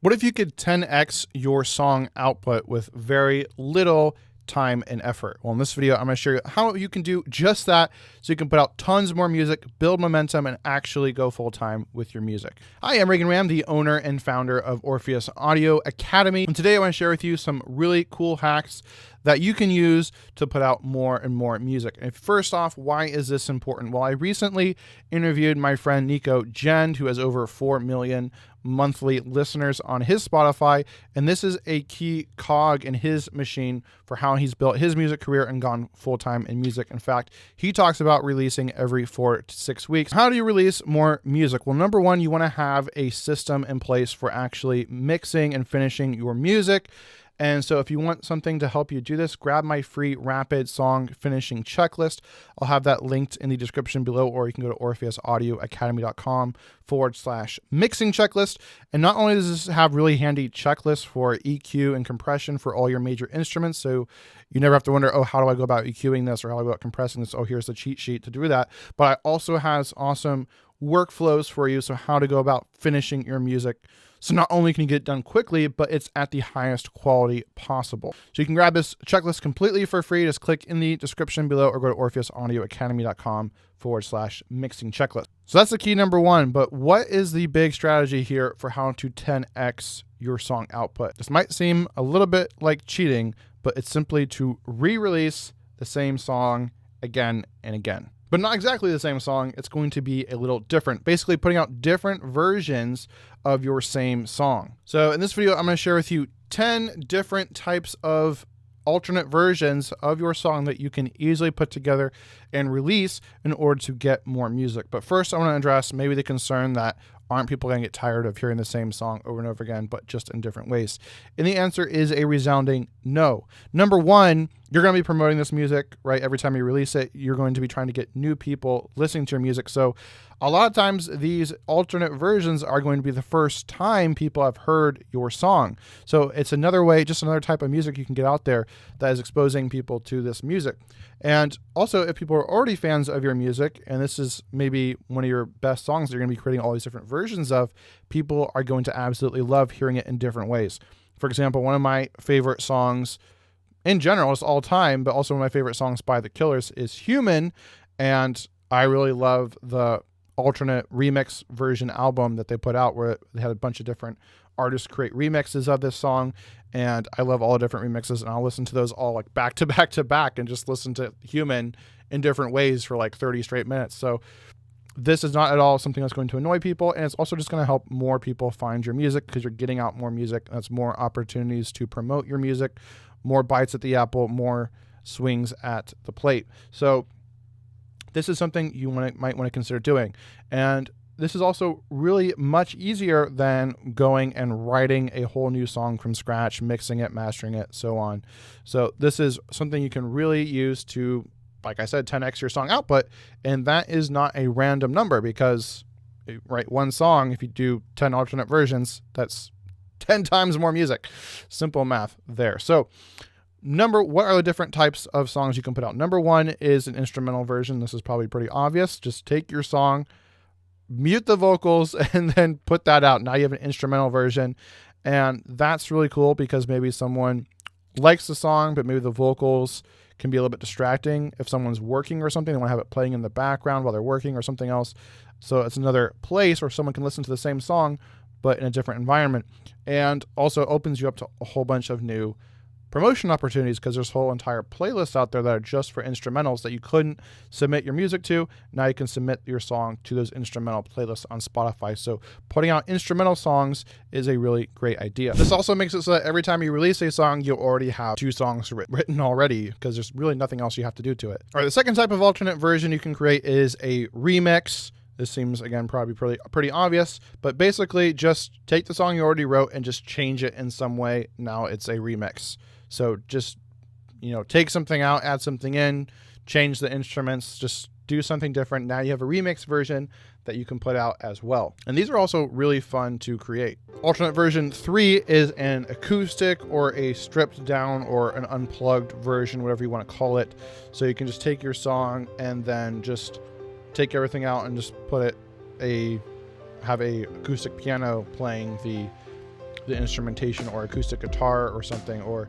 What if you could 10x your song output with very little time and effort? Well, in this video, I'm going to show you how you can do just that so you can put out tons more music, build momentum, and actually go full time with your music. Hi, I'm Reagan Ram, the owner and founder of Orpheus Audio Academy. And today I want to share with you some really cool hacks that you can use to put out more and more music. And first off, why is this important? Well, I recently interviewed my friend Nico Gend, who has over 4 million monthly listeners on his Spotify, and this is a key cog in his machine for how he's built his music career and gone full-time in music. In fact, he talks about releasing every 4 to 6 weeks. How do you release more music? Well, number one, you want to have a system in place for actually mixing and finishing your music. And so if you want something to help you do this, grab my free rapid song finishing checklist. I'll have that linked in the description below, or you can go to orpheusaudioacademy.com/mixing checklist. And not only does this have really handy checklists for EQ and compression for all your major instruments, so you never have to wonder, oh, how do I go about EQing this, or how do I go about compressing this? Oh, here's the cheat sheet to do that. But it also has awesome workflows for you, so how to go about finishing your music. So not only can you get it done quickly, but it's at the highest quality possible. So you can grab this checklist completely for free. Just click in the description below or go to orpheusaudioacademy.com/mixing checklist. So that's the key number one. But what is the big strategy here for how to 10x your song output? This might seem a little bit like cheating, but it's simply to re-release the same song again and again. But not exactly the same song. It's going to be a little different. Basically putting out different versions of your same song. So in this video, I'm going to share with you 10 different types of alternate versions of your song that you can easily put together and release in order to get more music. But first, I want to address maybe the concern that aren't people going to get tired of hearing the same song over and over again, but just in different ways? And the answer is a resounding no. Number one, you're going to be promoting this music, right? Every time you release it, you're going to be trying to get new people listening to your music. So a lot of times these alternate versions are going to be the first time people have heard your song. So it's another way, just another type of music you can get out there that is exposing people to this music. And also, if people are already fans of your music, and this is maybe one of your best songs that you're going to be creating all these different versions of, people are going to absolutely love hearing it in different ways. For example, one of my favorite songs in general, it's all time, but also one of my favorite songs by The Killers is Human. And I really love the alternate remix version album that they put out, where they had a bunch of different artists create remixes of this song. And I love all the different remixes, and I'll listen to those all like back to back to back and just listen to Human in different ways for like 30 straight minutes. So this is not at all something that's going to annoy people. And it's also just going to help more people find your music because you're getting out more music. That's more opportunities to promote your music, more bites at the apple, more swings at the plate. So this is something you might want to consider doing. And this is also really much easier than going and writing a whole new song from scratch, mixing it, mastering it, so on. So this is something you can really use to, like I said, 10x your song output. And that is not a random number, because you write one song, if you do 10 alternate versions, that's 10 times more music. Simple math there. So what are the different types of songs you can put out? Number one is an instrumental version. This is probably pretty obvious. Just take your song, mute the vocals, and then put that out. Now you have an instrumental version. And that's really cool because maybe someone likes the song, but maybe the vocals can be a little bit distracting. If someone's working or something, they want to have it playing in the background while they're working or something else. So it's another place where someone can listen to the same song, but in a different environment. And also opens you up to a whole bunch of new promotion opportunities, because there's whole entire playlists out there that are just for instrumentals that you couldn't submit your music to. Now you can submit your song to those instrumental playlists on Spotify. So putting out instrumental songs is a really great idea. This also makes it so that every time you release a song, you'll already have 2 songs written already, because there's really nothing else you have to do to it. All right, the second type of alternate version you can create is a remix. This seems, again, probably pretty obvious, but basically just take the song you already wrote and just change it in some way. Now it's a remix. So just, take something out, add something in, change the instruments, just do something different. Now you have a remix version that you can put out as well. And these are also really fun to create. Alternate version 3 is an acoustic or a stripped down or an unplugged version, whatever you want to call it. So you can just take your song and then just take everything out and just have a acoustic piano playing the the instrumentation or acoustic guitar or something, or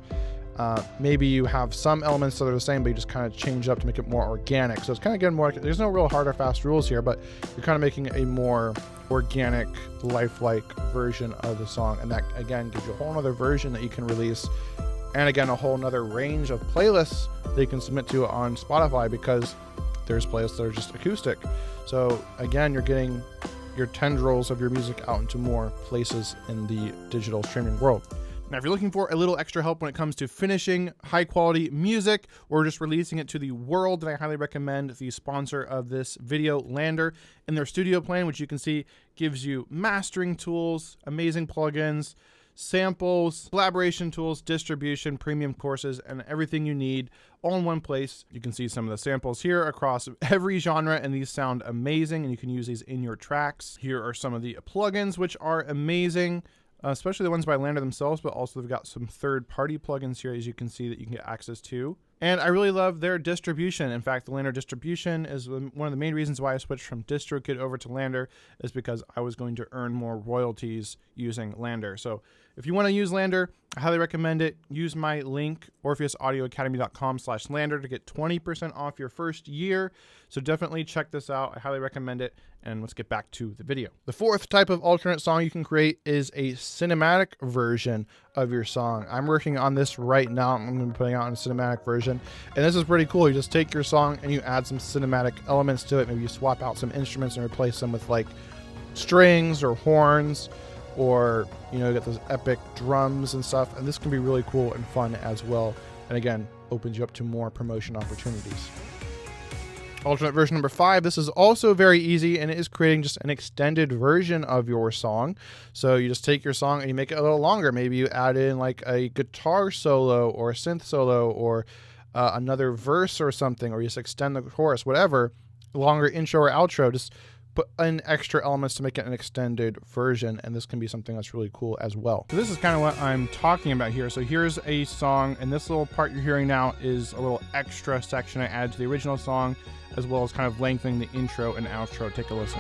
maybe you have some elements that are the same, but you just kind of change up to make it more organic. So it's kind of getting more, there's no real hard or fast rules here, but you're kind of making a more organic, lifelike version of the song. And that, again, gives you a whole nother version that you can release. And again, a whole nother range of playlists that you can submit to on Spotify, because there's playlists that are just acoustic. So again, you're getting your tendrils of your music out into more places in the digital streaming world. Now, if you're looking for a little extra help when it comes to finishing high quality music or just releasing it to the world, then I highly recommend the sponsor of this video, Lander, and their studio plan, which you can see gives you mastering tools, amazing plugins, samples, collaboration tools, distribution, premium courses, and everything you need all in one place. You can see some of the samples here across every genre, and these sound amazing, and you can use these in your tracks. Here are some of the plugins, which are amazing, especially the ones by Lander themselves, but also they've got some third-party plugins here, as you can see, that you can get access to. And I really love their distribution. In fact, the Lander distribution is one of the main reasons why I switched from DistroKid over to Lander, is because I was going to earn more royalties using Lander. So if you want to use Lander, I highly recommend it. Use my link, orpheusAudioacademy.com/Lander, to get 20% off your first year. So definitely check this out. I highly recommend it. And let's get back to the video. The fourth type of alternate song you can create is a cinematic version of your song. I'm working on this right now. I'm going to be putting out a cinematic version. And this is pretty cool. You just take your song and you add some cinematic elements to it. Maybe you swap out some instruments and replace them with like strings or horns, or, you know, you get those epic drums and stuff. And this can be really cool and fun as well. And again, opens you up to more promotion opportunities. Alternate version number 5. This is also very easy, and it is creating just an extended version of your song. So you just take your song and you make it a little longer. Maybe you add in like a guitar solo or a synth solo, or another verse or something, or you just extend the chorus, whatever, longer intro or outro. Just put in extra elements to make it an extended version, and this can be something that's really cool as well. So this is kind of what I'm talking about here. So here's a song, and this little part you're hearing now is a little extra section I added to the original song, as well as kind of lengthening the intro and outro. Take a listen.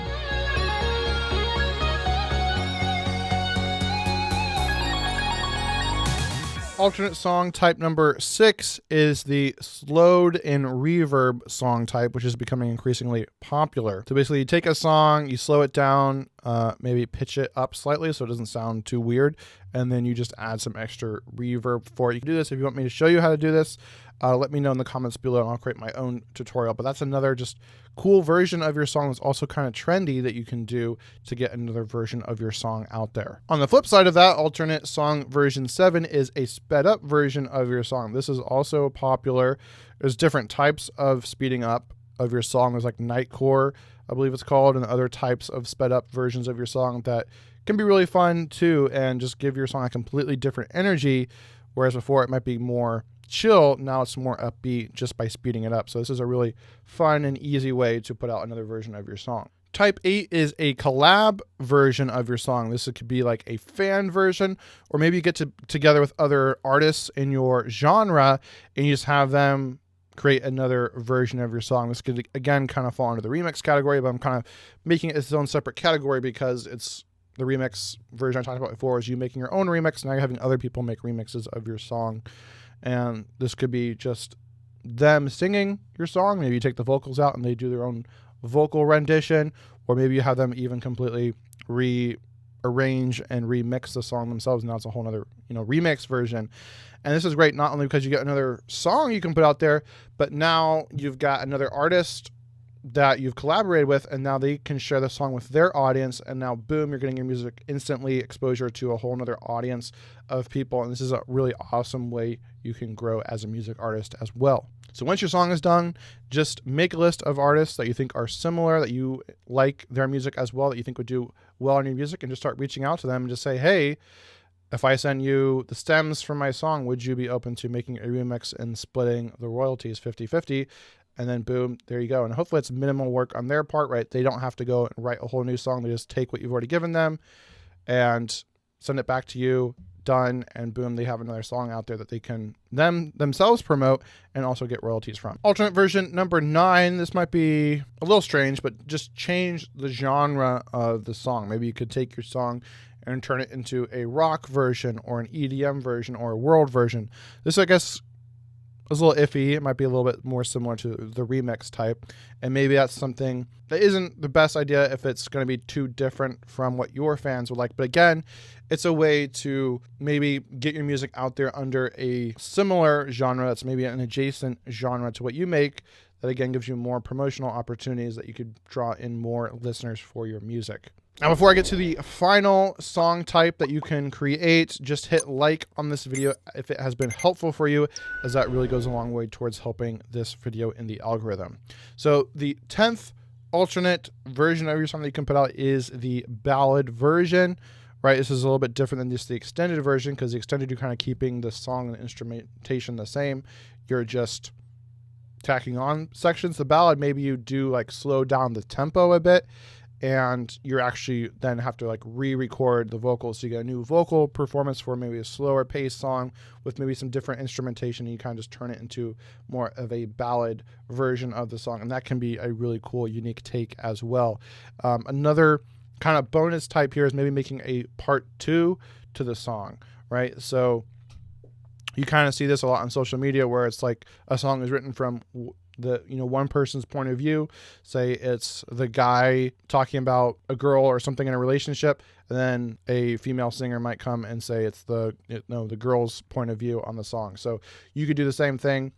Alternate song type number 6 is the slowed in reverb song type, which is becoming increasingly popular. So basically you take a song, you slow it down, maybe pitch it up slightly so it doesn't sound too weird, and then you just add some extra reverb for it. You can do this if you want me to show you how to do this. Let me know in the comments below, and I'll create my own tutorial. But that's another just cool version of your song that's also kind of trendy that you can do to get another version of your song out there. On the flip side of that, alternate song version 7 is a sped up version of your song. This is also popular. There's different types of speeding up of your song. There's like nightcore, I believe it's called, and other types of sped up versions of your song that can be really fun too, and just give your song a completely different energy. Whereas before it might be more chill, now it's more upbeat just by speeding it up. So this is a really fun and easy way to put out another version of your song. Type 8 is a collab version of your song. This could be like a fan version, or maybe you get together with other artists in your genre and you just have them create another version of your song. This could, again, kind of fall under the remix category, but I'm kind of making it its own separate category because it's the remix version I talked about before is you making your own remix. Now you're having other people make remixes of your song. And this could be just them singing your song. Maybe you take the vocals out and they do their own vocal rendition, or maybe you have them even completely rearrange and remix the song themselves. Now it's a whole other, remix version. And this is great not only because you get another song you can put out there, but now you've got another artist that you've collaborated with, and now they can share the song with their audience, and now boom, you're getting your music instantly exposure to a whole nother audience of people. And this is a really awesome way you can grow as a music artist as well. So once your song is done, just make a list of artists that you think are similar, that you like their music as well, that you think would do well on your music, and just start reaching out to them and just say, hey, if I send you the stems from my song, would you be open to making a remix and splitting the royalties 50-50? And then boom, there you go. And hopefully it's minimal work on their part, right? They don't have to go and write a whole new song. They just take what you've already given them and send it back to you, done, and boom, they have another song out there that they can themselves promote and also get royalties from. Alternate version number 9. This might be a little strange, but just change the genre of the song. Maybe you could take your song and turn it into a rock version or an EDM version or a world version. This, I guess, is a little iffy. It might be a little bit more similar to the remix type. And maybe that's something that isn't the best idea if it's going to be too different from what your fans would like. But again, it's a way to maybe get your music out there under a similar genre that's maybe an adjacent genre to what you make. That again gives you more promotional opportunities that you could draw in more listeners for your music. Now, before I get to the final song type that you can create, just hit like on this video if it has been helpful for you, as that really goes a long way towards helping this video in the algorithm. So the 10th alternate version of your song that you can put out is the ballad version, right? This is a little bit different than just the extended version, because the extended, you're kind of keeping the song and the instrumentation the same. You're just tacking on sections. The ballad, maybe you do like slow down the tempo a bit, and you're actually then have to like re-record the vocals. So you get a new vocal performance for maybe a slower paced song with maybe some different instrumentation, and you kind of just turn it into more of a ballad version of the song. And that can be a really cool, unique take as well. Another kind of bonus type here is maybe making a part 2 to the song, right? So you kind of see this a lot on social media, where it's like a song is written from the, one person's point of view. Say it's the guy talking about a girl or something in a relationship, and then a female singer might come and say it's the girl's point of view on the song. So you could do the same thing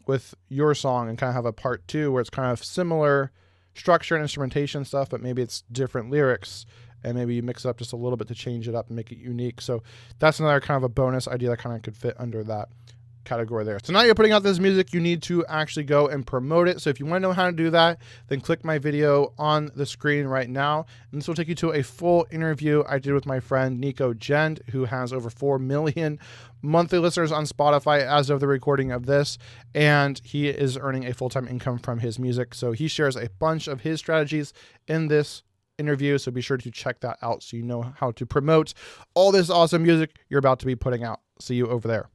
with your song and kind of have a part 2 where it's kind of similar structure and instrumentation stuff, but maybe it's different lyrics, and maybe you mix it up just a little bit to change it up and make it unique. So that's another kind of a bonus idea that kind of could fit under that category there. So now you're putting out this music, you need to actually go and promote it. So if you want to know how to do that, then click my video on the screen right now, and this will take you to a full interview I did with my friend Nico Gend, who has over 4 million monthly listeners on Spotify as of the recording of this, and he is earning a full-time income from his music. So he shares a bunch of his strategies in this interview, so be sure to check that out so you know how to promote all this awesome music you're about to be putting out. See you over there.